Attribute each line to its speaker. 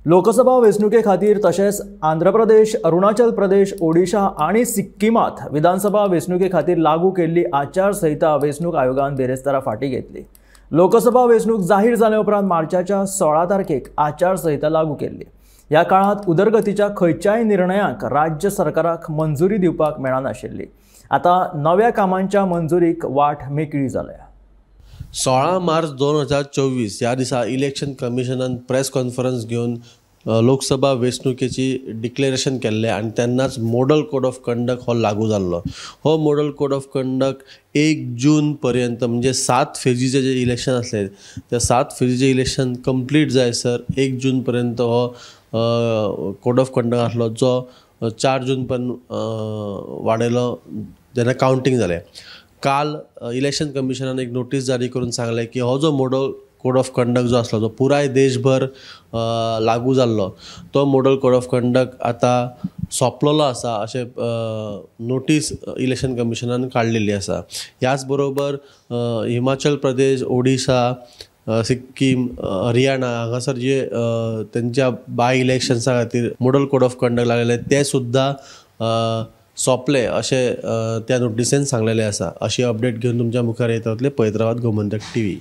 Speaker 1: लोकसभा वेंचणुके खातीर तशेंच आंध्र प्रदेश, अरुणाचल प्रदेश, ओडिशा आणि सिक्कीमात विधानसभा वेंचणुके खातीर लागू केल्ली आचारसंहिता वेंचणूक आयोगान बेरेस्तारा फाटीं घेतली। लोकसभा वेंचणूक जाहीर जाले उपरांत मार्चाच्या 16 तारखेक आचारसंहिता लागू केल्ली। ह्या काळात उदरगतीच्या खंयच्याय निर्णयाक राज्य सरकाराक मंजुरी दिवपाक मेळनाशिल्ली। आता नव्या कामांच्या मंजुरीक वाट मेकळी जाल्या।
Speaker 2: 16 मार्च 2024 ह्या दिसा इलेक्शन कमिशनान प्रेस कॉन्फरन्स घेवन लोकसभा वेंचणुकेची डिक्लेरेशन केल्लें आणि तेन्नाच मॉडल कोड ऑफ कंडक्ट हो लागू जाल्लो। हो मॉडल कोड ऑफ कंडक्ट 1 जून पर्यंत म्हणजे 7 फेजीचे जे इलेक्शन आसले त्या 7 फेजीचे इलेक्शन कंप्लीट जायसर 1 जून पर्यंत हो कोड ऑफ कंडक्ट आसलो, जो 4 जून पर्यंत वाडयलो जेन्ना कावंटींग जालें। काल इलेक्शन कमिशनान एक नोटीस जारी करून सांगलें की हो जो मॉडल कोड ऑफ कंडक्ट जो आसलो तो पुराय देशभर लागू जाल्लो, तो मॉडल कोड ऑफ कंडक्ट आतां सोंपलेलो आसा अशें नोटीस इलेक्शन कमिशनान काडलेली आसा। ह्याच बरोबर हिमाचल प्रदेश, ओडिशा, सिक्कीम, हरियाणा हांगासर जे तेंच्या बाय इलेक्शन्सा खातीर मॉडल कोड ऑफ कंडक्ट लागलेले ते सुद्दां सोंपले अशें त्या नोटिसेन सांगलेलें आसा। अशी अपडेट घेवन तुमच्या मुखार येत रावतले। पळयत रावात गोमंतक TV।